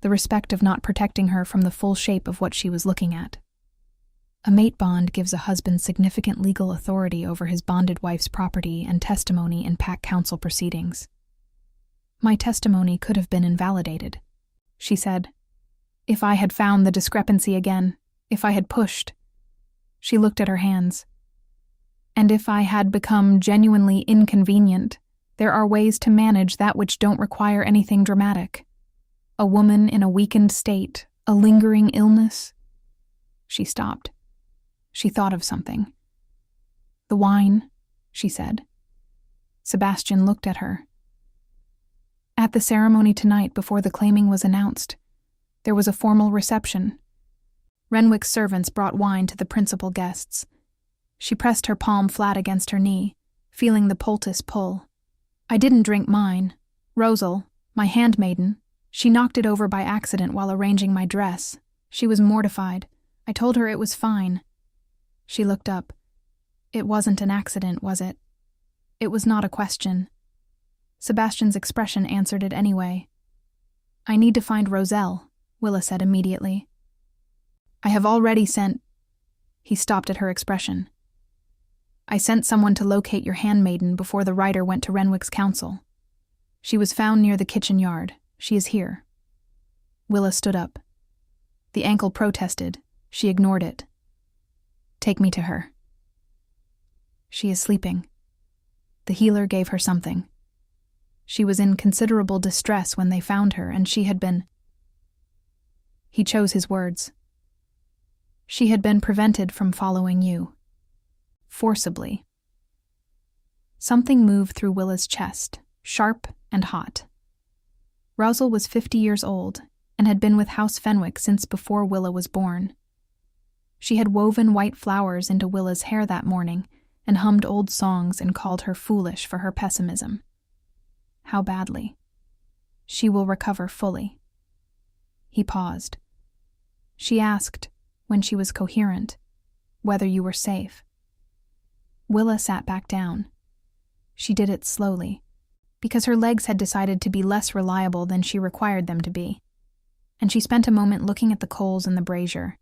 the respect of not protecting her from the full shape of what she was looking at. A mate bond gives a husband significant legal authority over his bonded wife's property and testimony in pack council proceedings. My testimony could have been invalidated, she said. If I had found the discrepancy again, if I had pushed. She looked at her hands. And if I had become genuinely inconvenient, there are ways to manage that which don't require anything dramatic. A woman in a weakened state, a lingering illness. She stopped. She thought of something. The wine, she said. Sebastian looked at her. At the ceremony tonight before the claiming was announced, there was a formal reception. Renwick's servants brought wine to the principal guests. She pressed her palm flat against her knee, feeling the poultice pull. I didn't drink mine. Rosal, my handmaiden, she knocked it over by accident while arranging my dress. She was mortified. I told her it was fine. She looked up. It wasn't an accident, was it? It was not a question. Sebastian's expression answered it anyway. I need to find Roselle, Willa said immediately. I have already sent... He stopped at her expression. I sent someone to locate your handmaiden before the writer went to Renwick's council. She was found near the kitchen yard. She is here. Willa stood up. The ankle protested. She ignored it. Take me to her. She is sleeping. The healer gave her something. She was in considerable distress when they found her, and she had been... He chose his words. She had been prevented from following you. Forcibly. Something moved through Willa's chest, sharp and hot. Rosal was 50 years old and had been with House Fenwick since before Willa was born. She had woven white flowers into Willa's hair that morning and hummed old songs and called her foolish for her pessimism. How badly? She will recover fully. He paused. She asked, when she was coherent, whether you were safe. Willa sat back down. She did it slowly, because her legs had decided to be less reliable than she required them to be, and she spent a moment looking at the coals in the brazier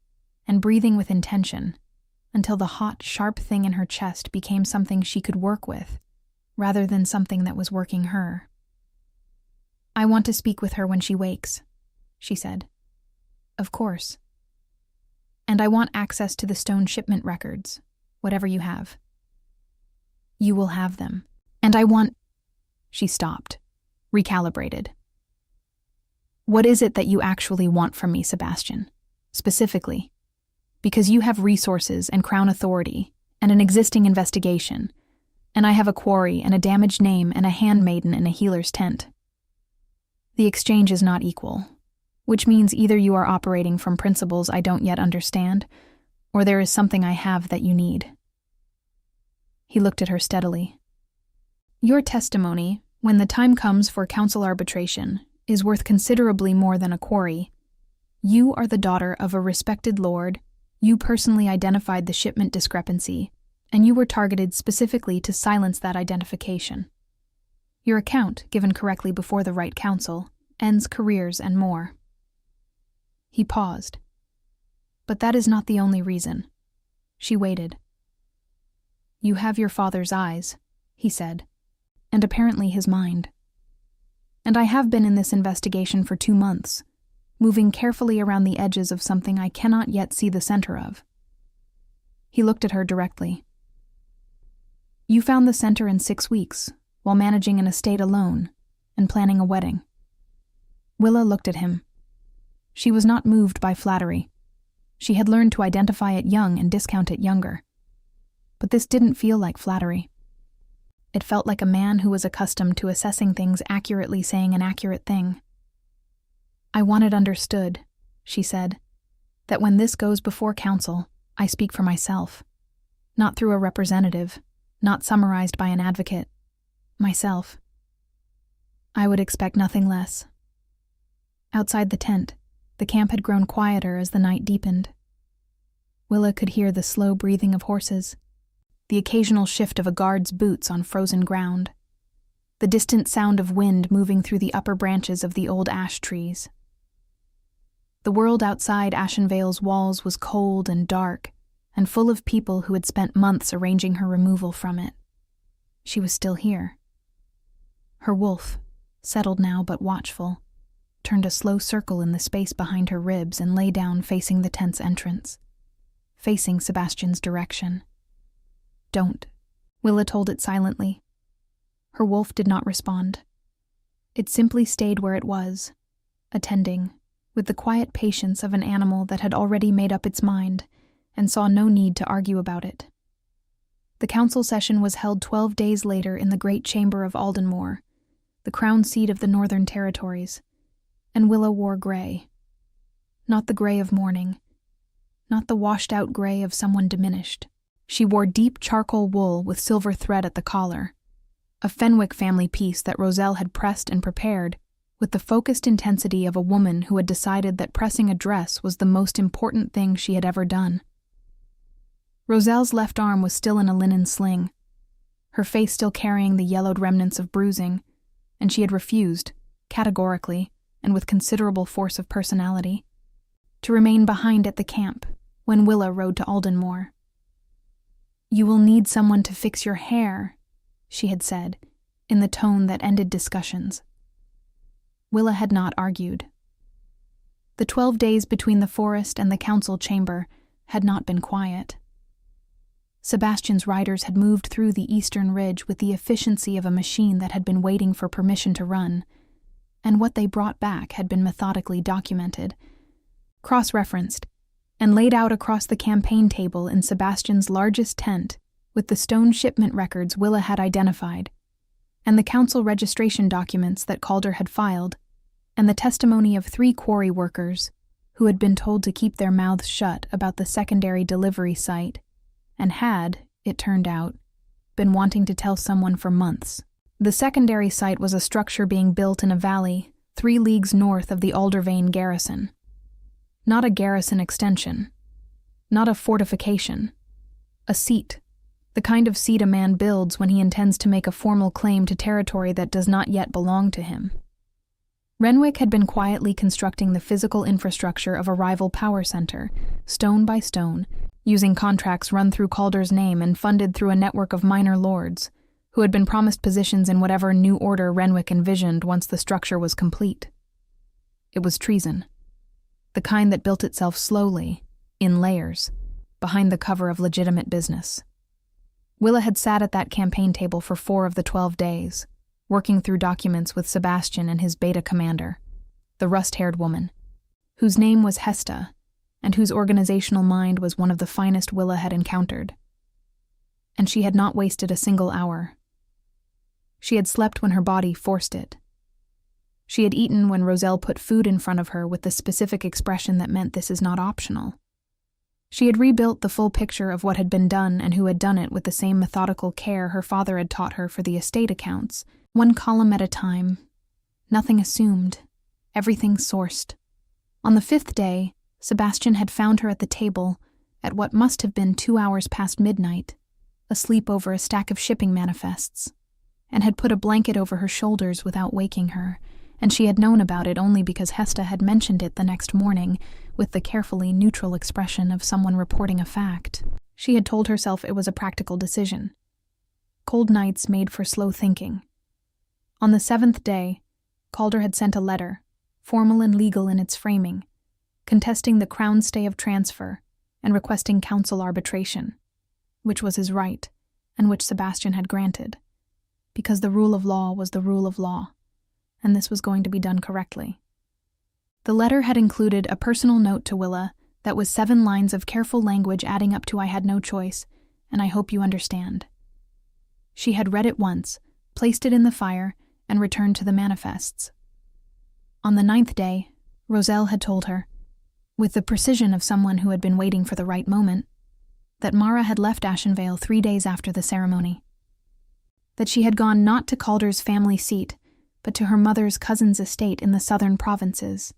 and breathing with intention until the hot, sharp thing in her chest became something she could work with, rather than something that was working her. I want to speak with her when she wakes, she said. Of course. And I want access to the stone shipment records, whatever you have. You will have them. And I want... She stopped, recalibrated. What is it that you actually want from me, Sebastian? Specifically? Because you have resources and crown authority and an existing investigation, and I have a quarry and a damaged name and a handmaiden in a healer's tent. The exchange is not equal, which means either you are operating from principles I don't yet understand, or there is something I have that you need. He looked at her steadily. Your testimony, when the time comes for council arbitration, is worth considerably more than a quarry. You are the daughter of a respected lord You personally identified the shipment discrepancy, and you were targeted specifically to silence that identification. Your account, given correctly before the right counsel, ends careers and more." He paused. "But that is not the only reason." She waited. "You have your father's eyes," he said, "and apparently his mind. And I have been in this investigation for 2 months, moving carefully around the edges of something I cannot yet see the center of." He looked at her directly. "You found the center in 6 weeks, while managing an estate alone and planning a wedding." Willa looked at him. She was not moved by flattery. She had learned to identify it young and discount it younger. But this didn't feel like flattery. It felt like a man who was accustomed to assessing things accurately saying an accurate thing. "I want it understood," she said, "that when this goes before counsel, I speak for myself. Not through a representative, not summarized by an advocate. Myself. I would expect nothing less." Outside the tent, the camp had grown quieter as the night deepened. Willa could hear the slow breathing of horses, the occasional shift of a guard's boots on frozen ground, the distant sound of wind moving through the upper branches of the old ash trees. The world outside Ashenvale's walls was cold and dark, and full of people who had spent months arranging her removal from it. She was still here. Her wolf, settled now but watchful, turned a slow circle in the space behind her ribs and lay down facing the tent's entrance, facing Sebastian's direction. "Don't," Willa told it silently. Her wolf did not respond. It simply stayed where it was, attending, with the quiet patience of an animal that had already made up its mind and saw no need to argue about it. The council session was held 12 days later in the great chamber of Aldenmore, the crown seat of the Northern Territories, and Willa wore gray. Not the gray of mourning, not the washed-out gray of someone diminished. She wore deep charcoal wool with silver thread at the collar, a Fenwick family piece that Roselle had pressed and prepared with the focused intensity of a woman who had decided that pressing a dress was the most important thing she had ever done. Roselle's left arm was still in a linen sling, her face still carrying the yellowed remnants of bruising, and she had refused, categorically, and with considerable force of personality, to remain behind at the camp when Willa rode to Aldenmore. "You will need someone to fix your hair," she had said, in the tone that ended discussions. Willa had not argued. The 12 days between the forest and the council chamber had not been quiet. Sebastian's riders had moved through the eastern ridge with the efficiency of a machine that had been waiting for permission to run, and what they brought back had been methodically documented, cross-referenced, and laid out across the campaign table in Sebastian's largest tent with the stone shipment records Willa had identified, and the council registration documents that Calder had filed, and the testimony of 3 quarry workers who had been told to keep their mouths shut about the secondary delivery site and had, it turned out, been wanting to tell someone for months. The secondary site was a structure being built in a valley 3 leagues north of the Aldervane garrison. Not a garrison extension, not a fortification, a seat, the kind of seat a man builds when he intends to make a formal claim to territory that does not yet belong to him. Renwick had been quietly constructing the physical infrastructure of a rival power center, stone by stone, using contracts run through Calder's name and funded through a network of minor lords, who had been promised positions in whatever new order Renwick envisioned once the structure was complete. It was treason, the kind that built itself slowly, in layers, behind the cover of legitimate business. Willa had sat at that campaign table for 4 of the 12 days, working through documents with Sebastian and his beta commander, the rust-haired woman, whose name was Hesta, and whose organizational mind was one of the finest Willa had encountered. And she had not wasted a single hour. She had slept when her body forced it. She had eaten when Roselle put food in front of her with the specific expression that meant this is not optional. She had rebuilt the full picture of what had been done and who had done it with the same methodical care her father had taught her for the estate accounts, 1 column at a time, nothing assumed, everything sourced. On the 5th day, Sebastian had found her at the table at what must have been 2 hours past midnight, asleep over a stack of shipping manifests, and had put a blanket over her shoulders without waking her, and she had known about it only because Hesta had mentioned it the next morning with the carefully neutral expression of someone reporting a fact. She had told herself it was a practical decision. Cold nights made for slow thinking. On the 7th day, Calder had sent a letter, formal and legal in its framing, contesting the Crown's stay of transfer and requesting council arbitration, which was his right, and which Sebastian had granted, because the rule of law was the rule of law, and this was going to be done correctly. The letter had included a personal note to Willa that was 7 lines of careful language adding up to "I had no choice, and I hope you understand." She had read it once, placed it in the fire, and returned to the manifests. On the 9th day, Roselle had told her, with the precision of someone who had been waiting for the right moment, that Mara had left Ashenvale 3 days after the ceremony. That she had gone not to Calder's family seat, but to her mother's cousin's estate in the southern provinces.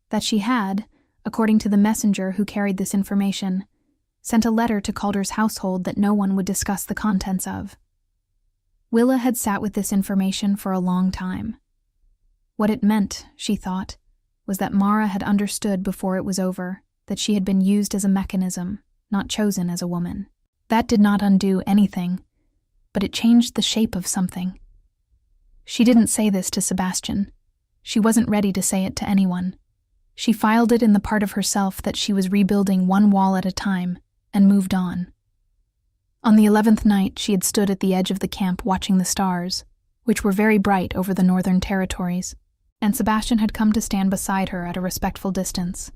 That she had, according to the messenger who carried this information, sent a letter to Calder's household that no one would discuss the contents of. Willa had sat with this information for a long time. What it meant, she thought, was that Mara had understood before it was over that she had been used as a mechanism, not chosen as a woman. That did not undo anything, but it changed the shape of something. She didn't say this to Sebastian. She wasn't ready to say it to anyone. She filed it in the part of herself that she was rebuilding one wall at a time, and moved on. On the 11th night, she had stood at the edge of the camp watching the stars, which were very bright over the northern territories, and Sebastian had come to stand beside her at a respectful distance,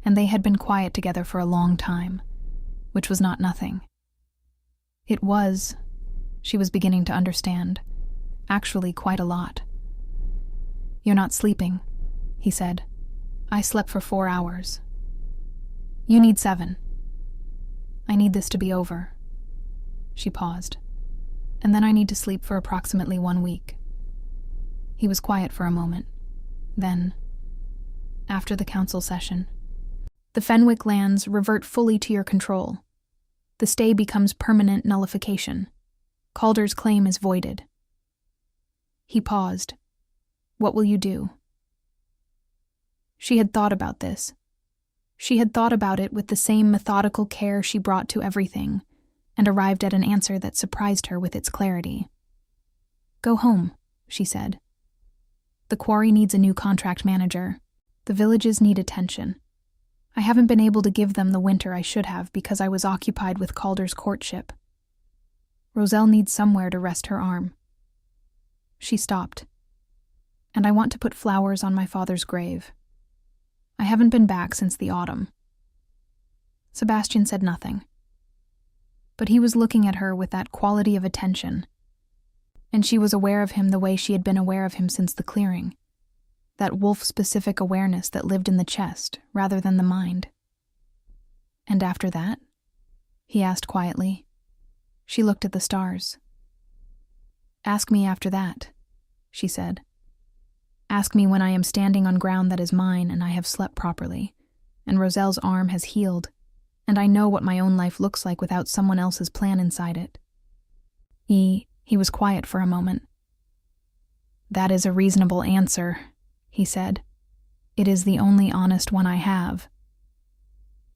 and they had been quiet together for a long time, which was not nothing. It was, she was beginning to understand, actually quite a lot. "You're not sleeping," he said. "I slept for 4 hours. You need 7. I need this to be over." She paused. "And then I need to sleep for approximately 1 week." He was quiet for a moment. Then, after the council session, "The Fenwick lands revert fully to your control. The stay becomes permanent nullification. Calder's claim is voided." He paused. "What will you do?" She had thought about this. She had thought about it with the same methodical care she brought to everything, and arrived at an answer that surprised her with its clarity. "Go home," she said. "The quarry needs a new contract manager. The villages need attention. I haven't been able to give them the winter I should have because I was occupied with Calder's courtship. Roselle needs somewhere to rest her arm." She stopped. "And I want to put flowers on my father's grave. I haven't been back since the autumn." Sebastian said nothing. But he was looking at her with that quality of attention, and she was aware of him the way she had been aware of him since the clearing, that wolf-specific awareness that lived in the chest rather than the mind. "And after that?" he asked quietly. She looked at the stars. "Ask me after that," she said. "Ask me when I am standing on ground that is mine and I have slept properly, and Roselle's arm has healed, and I know what my own life looks like without someone else's plan inside it." He was quiet for a moment. "That is a reasonable answer," he said. "It is the only honest one I have."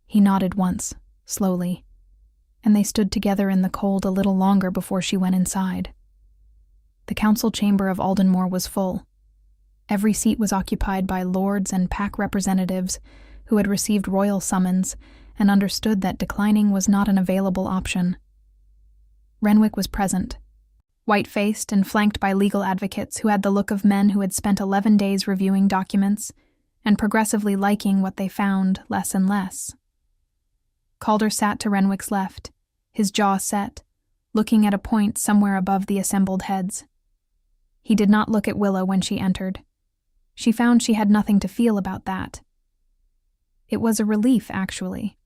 He nodded once, slowly, and they stood together in the cold a little longer before she went inside. The council chamber of Aldenmore was full. Every seat was occupied by lords and pack representatives who had received royal summons and understood that declining was not an available option. Renwick was present, white-faced and flanked by legal advocates who had the look of men who had spent 11 days reviewing documents and progressively liking what they found less and less. Calder sat to Renwick's left, his jaw set, looking at a point somewhere above the assembled heads. He did not look at Willa when she entered. She found she had nothing to feel about that. It was a relief, actually,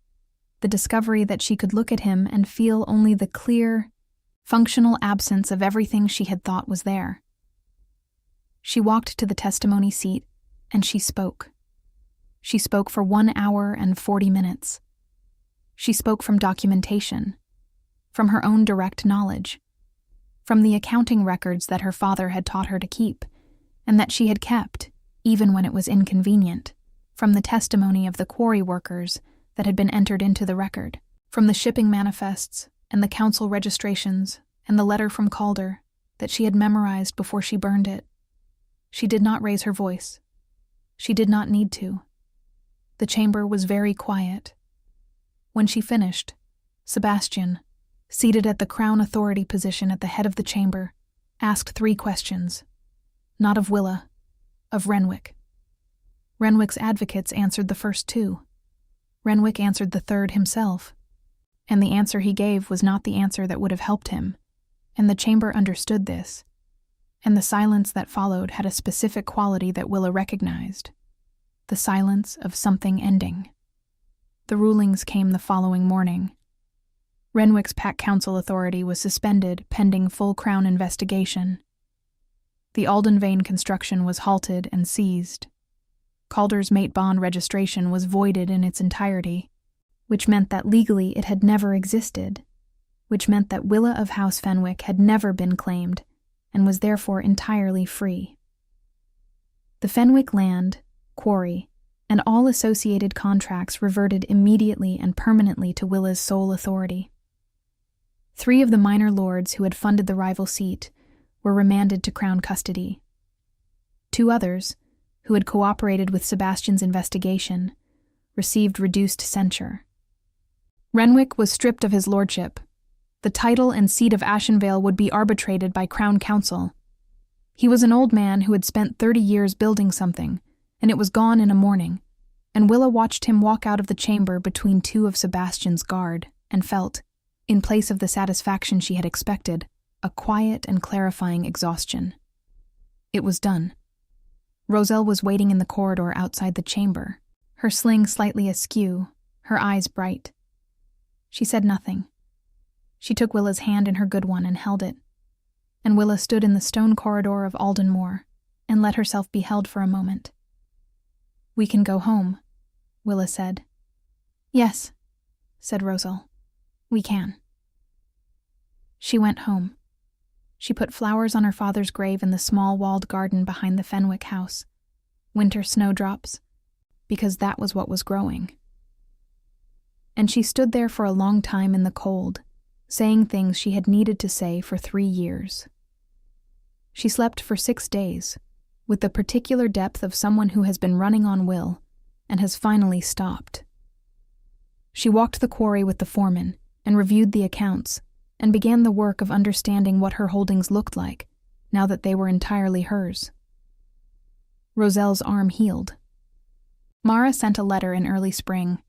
the discovery that she could look at him and feel only the clear, functional absence of everything she had thought was there. She walked to the testimony seat, and she spoke. She spoke for 1 hour and 40 minutes. She spoke from documentation, from her own direct knowledge, from the accounting records that her father had taught her to keep, and that she had kept, even when it was inconvenient, from the testimony of the quarry workers that had been entered into the record, from the shipping manifests and the council registrations and the letter from Calder that she had memorized before she burned it. She did not raise her voice. She did not need to. The chamber was very quiet. When she finished, Sebastian, seated at the Crown Authority position at the head of the chamber, asked 3 questions. Not of Willa, of Renwick. Renwick's advocates answered the first 2. Renwick answered the third himself, and the answer he gave was not the answer that would have helped him, and the chamber understood this, and the silence that followed had a specific quality that Willa recognized, the silence of something ending. The rulings came the following morning. Renwick's Pack Council authority was suspended pending full Crown investigation. The Alden Vein construction was halted and seized. Calder's mate bond registration was voided in its entirety, which meant that legally it had never existed, which meant that Willa of House Fenwick had never been claimed and was therefore entirely free. The Fenwick land, quarry, and all associated contracts reverted immediately and permanently to Willa's sole authority. 3 of the minor lords who had funded the rival seat were remanded to Crown custody. 2 others, who had cooperated with Sebastian's investigation, received reduced censure. Renwick was stripped of his lordship. The title and seat of Ashenvale would be arbitrated by Crown Council. He was an old man who had spent 30 years building something, and it was gone in a morning, and Willa watched him walk out of the chamber between 2 of Sebastian's guard, and felt, in place of the satisfaction she had expected, a quiet and clarifying exhaustion. It was done. Roselle was waiting in the corridor outside the chamber, her sling slightly askew, her eyes bright. She said nothing. She took Willa's hand in her good one and held it, and Willa stood in the stone corridor of Alden Moor and let herself be held for a moment. "We can go home," Willa said. "Yes," said Roselle. "We can." She went home. She put flowers on her father's grave in the small walled garden behind the Fenwick house, winter snowdrops, because that was what was growing. And she stood there for a long time in the cold, saying things she had needed to say for 3 years. She slept for 6 days, with the particular depth of someone who has been running on will and has finally stopped. She walked the quarry with the foreman and reviewed the accounts and began the work of understanding what her holdings looked like now that they were entirely hers. Roselle's arm healed. Mara sent a letter in early spring.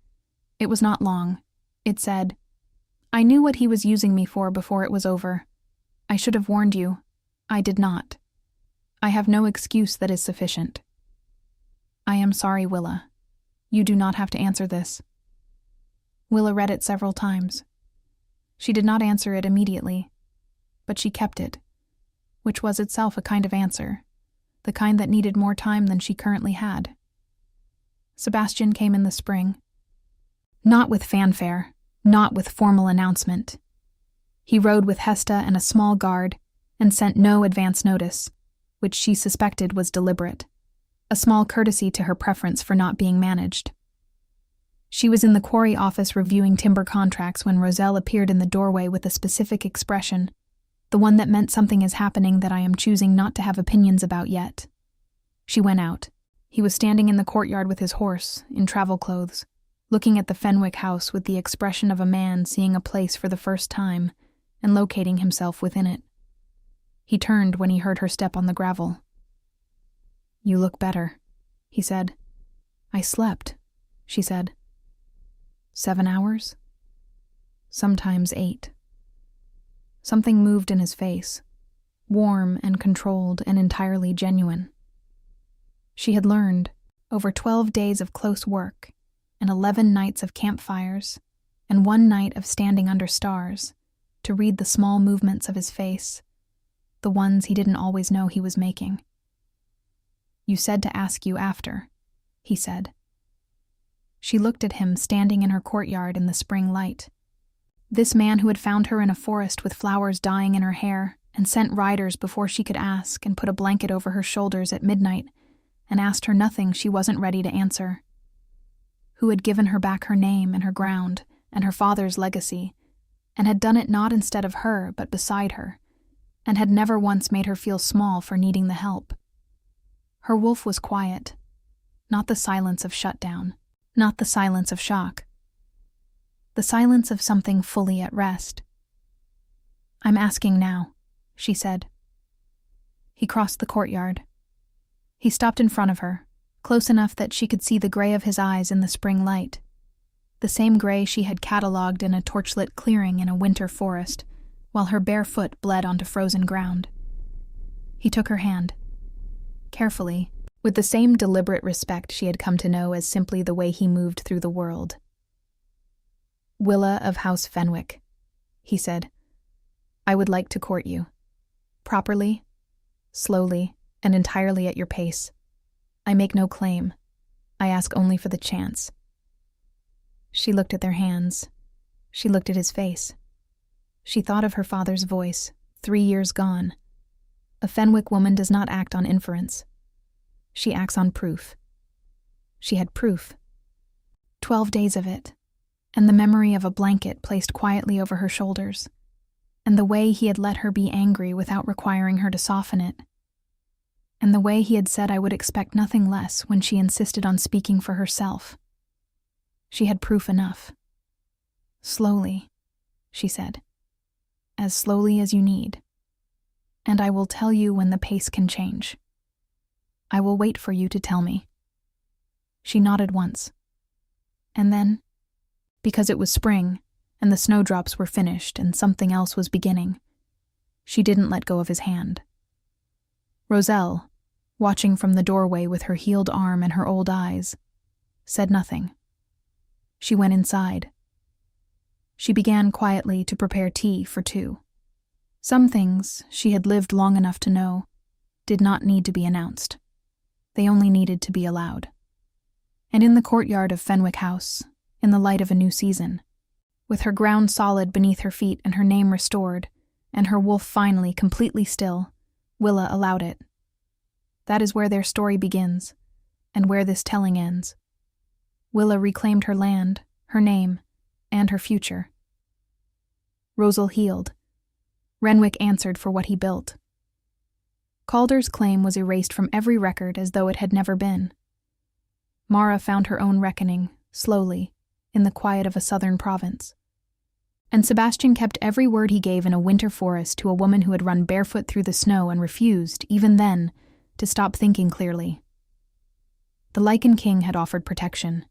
It was not long. It said, "I knew what he was using me for before it was over. I should have warned you. I did not. I have no excuse that is sufficient. I am sorry, Willa. You do not have to answer this." Willa read it several times. She did not answer it immediately, but she kept it, which was itself a kind of answer, the kind that needed more time than she currently had. Sebastian came in the spring. Not with fanfare, not with formal announcement. He rode with Hesta and a small guard and sent no advance notice, which she suspected was deliberate, a small courtesy to her preference for not being managed. She was in the quarry office reviewing timber contracts when Roselle appeared in the doorway with a specific expression, the one that meant something is happening that I am choosing not to have opinions about yet. She went out. He was standing in the courtyard with his horse, in travel clothes, looking at the Fenwick house with the expression of a man seeing a place for the first time and locating himself within it. He turned when he heard her step on the gravel. "You look better," he said. "I slept," she said. 7 hours? Sometimes 8. Something moved in his face, warm and controlled and entirely genuine. She had learned, over 12 days of close work, and 11 nights of campfires, and 1 night of standing under stars, to read the small movements of his face, the ones he didn't always know he was making. "You said to ask you after," he said. She looked at him standing in her courtyard in the spring light. This man who had found her in a forest with flowers dying in her hair and sent riders before she could ask and put a blanket over her shoulders at midnight and asked her nothing she wasn't ready to answer. Who had given her back her name and her ground and her father's legacy, and had done it not instead of her but beside her, and had never once made her feel small for needing the help. Her wolf was quiet, not the silence of shutdown, not the silence of shock. The silence of something fully at rest. "I'm asking now," she said. He crossed the courtyard. He stopped in front of her, close enough that she could see the gray of his eyes in the spring light, the same gray she had catalogued in a torchlit clearing in a winter forest, while her bare foot bled onto frozen ground. He took her hand. Carefully, with the same deliberate respect she had come to know as simply the way he moved through the world. "Willa of House Fenwick," he said, "I would like to court you. Properly, slowly, and entirely at your pace. I make no claim. I ask only for the chance." She looked at their hands. She looked at his face. She thought of her father's voice, 3 years gone. A Fenwick woman does not act on inference. She acts on proof. She had proof. 12 days of it, and the memory of a blanket placed quietly over her shoulders, and the way he had let her be angry without requiring her to soften it, and the way he had said I would expect nothing less when she insisted on speaking for herself. She had proof enough. "Slowly," she said, "as slowly as you need, and I will tell you when the pace can change. I will wait for you to tell me." She nodded once. And then, because it was spring, and the snowdrops were finished and something else was beginning, she didn't let go of his hand. Roselle, watching from the doorway with her healed arm and her old eyes, said nothing. She went inside. She began quietly to prepare tea for 2. Some things, she had lived long enough to know, did not need to be announced. They only needed to be allowed. And in the courtyard of Fenwick House, in the light of a new season, with her ground solid beneath her feet and her name restored, and her wolf finally completely still, Willa allowed it. That is where their story begins, and where this telling ends. Willa reclaimed her land, her name, and her future. Rosal healed. Renwick answered for what he built. Calder's claim was erased from every record as though it had never been. Mara found her own reckoning, slowly, in the quiet of a southern province. And Sebastian kept every word he gave in a winter forest to a woman who had run barefoot through the snow and refused, even then, to stop thinking clearly. The Lycan King had offered protection.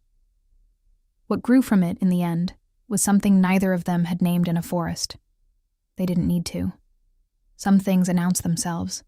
What grew from it, in the end, was something neither of them had named in a forest. They didn't need to. Some things announced themselves.